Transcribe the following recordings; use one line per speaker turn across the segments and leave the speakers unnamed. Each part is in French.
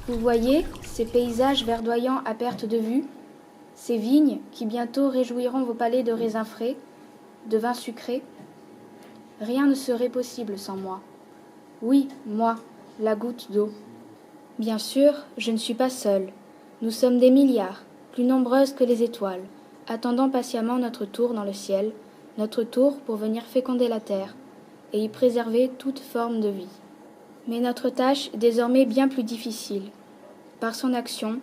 Vous voyez ces paysages verdoyants à perte de vue, ces vignes qui bientôt réjouiront vos palais de raisins frais, de vin sucré. Rien ne serait possible sans moi. Oui, moi, la goutte d'eau. Bien sûr, je ne suis pas seule. Nous sommes des milliards, plus nombreuses que les étoiles, attendant patiemment notre tour dans le ciel, notre tour pour venir féconder la terre et y préserver toute forme de vie. Mais notre tâche est désormais bien plus difficile. Par son action,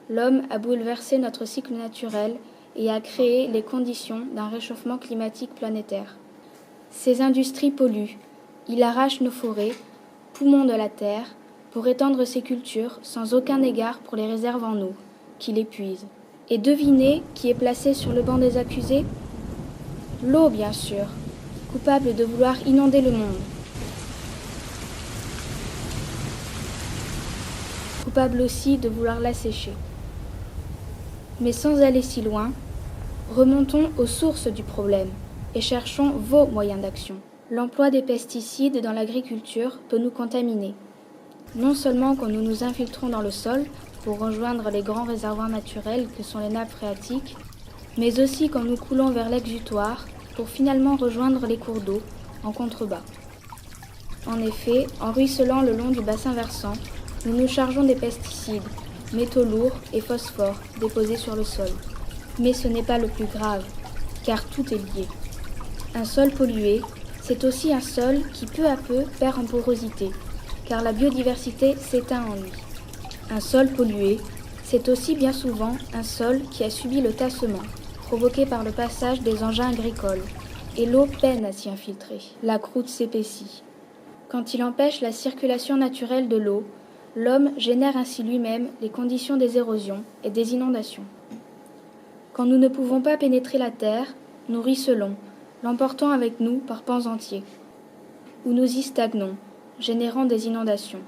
l'homme a bouleversé notre cycle naturel et a créé les conditions d'un réchauffement climatique planétaire. Ces industries polluent, il arrache nos forêts, poumons de la terre, pour étendre ses cultures sans aucun égard pour les réserves en eau, qui l'épuisent. Et devinez qui est placé sur le banc des accusés ? L'eau, bien sûr, coupable de vouloir inonder le monde. Coupable aussi de vouloir l'assécher. Mais sans aller si loin, remontons aux sources du problème et cherchons vos moyens d'action. L'emploi des pesticides dans l'agriculture peut nous contaminer. Non seulement quand nous nous infiltrons dans le sol pour rejoindre les grands réservoirs naturels que sont les nappes phréatiques, mais aussi quand nous coulons vers l'exutoire pour finalement rejoindre les cours d'eau en contrebas. En effet, en ruisselant le long du bassin versant, nous nous chargeons des pesticides, métaux lourds et phosphore déposés sur le sol. Mais ce n'est pas le plus grave, car tout est lié. Un sol pollué, c'est aussi un sol qui peu à peu perd en porosité, car la biodiversité s'éteint en lui. Un sol pollué, c'est aussi bien souvent un sol qui a subi le tassement, provoqué par le passage des engins agricoles, et l'eau peine à s'y infiltrer. La croûte s'épaissit. Quand il empêche la circulation naturelle de l'eau, l'homme génère ainsi lui-même les conditions des érosions et des inondations. Quand nous ne pouvons pas pénétrer la terre, nous ruisselons, l'emportant avec nous par pans entiers. Ou nous y stagnons, générant des inondations.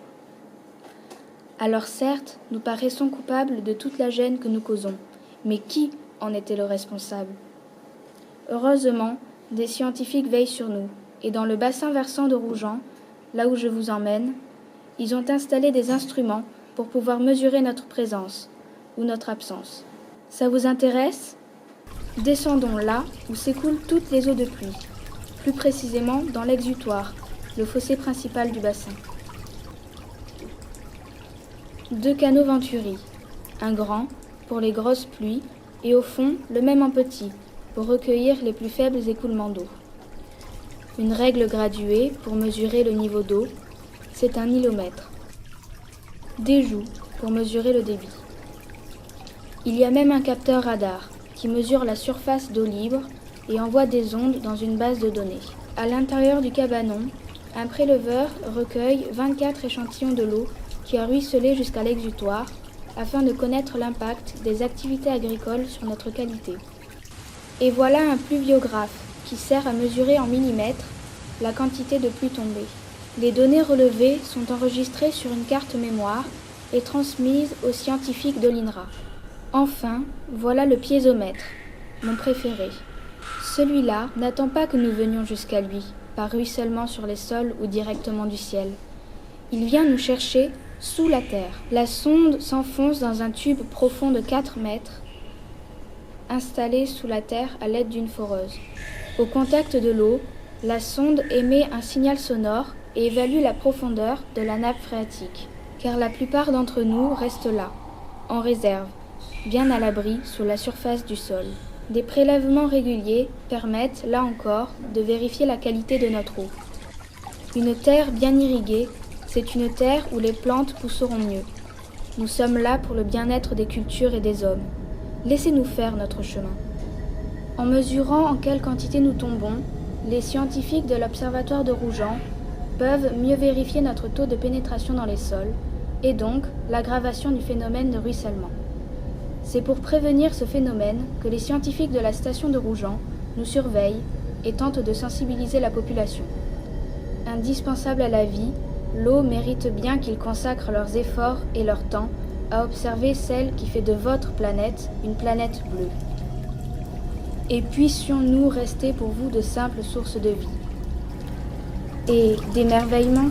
Alors certes, nous paraissons coupables de toute la gêne que nous causons, mais qui en était le responsable ? Heureusement, des scientifiques veillent sur nous, et dans le bassin versant de Rougen, là où je vous emmène, ils ont installé des instruments pour pouvoir mesurer notre présence ou notre absence. Ça vous intéresse ? Descendons là où s'écoulent toutes les eaux de pluie, plus précisément dans l'exutoire, le fossé principal du bassin. 2 canaux Venturi, un grand pour les grosses pluies et au fond le même en petit pour recueillir les plus faibles écoulements d'eau. Une règle graduée pour mesurer le niveau d'eau, c'est un nilomètre. Des joues pour mesurer le débit. Il y a même un capteur radar qui mesure la surface d'eau libre et envoie des ondes dans une base de données. À l'intérieur du cabanon, un préleveur recueille 24 échantillons de l'eau qui a ruisselé jusqu'à l'exutoire afin de connaître l'impact des activités agricoles sur notre qualité. Et voilà un pluviographe qui sert à mesurer en millimètres la quantité de pluie tombée. Les données relevées sont enregistrées sur une carte mémoire et transmises aux scientifiques de l'INRA. Enfin, voilà le piézomètre, mon préféré. Celui-là n'attend pas que nous venions jusqu'à lui, par ruissellement sur les sols ou directement du ciel. Il vient nous chercher sous la terre. La sonde s'enfonce dans un tube profond de 4 mètres, installé sous la terre à l'aide d'une foreuse. Au contact de l'eau, la sonde émet un signal sonore et évalue la profondeur de la nappe phréatique, car la plupart d'entre nous restent là, en réserve, bien à l'abri sous la surface du sol. Des prélèvements réguliers permettent, là encore, de vérifier la qualité de notre eau. Une terre bien irriguée, c'est une terre où les plantes pousseront mieux. Nous sommes là pour le bien-être des cultures et des hommes. Laissez-nous faire notre chemin. En mesurant en quelle quantité nous tombons, les scientifiques de l'Observatoire de Rougen peuvent mieux vérifier notre taux de pénétration dans les sols et donc l'aggravation du phénomène de ruissellement. C'est pour prévenir ce phénomène que les scientifiques de la station de Rougen nous surveillent et tentent de sensibiliser la population. Indispensable à la vie, l'eau mérite bien qu'ils consacrent leurs efforts et leur temps à observer celle qui fait de votre planète une planète bleue. Et puissions-nous rester pour vous de simples sources de vie et d'émerveillement.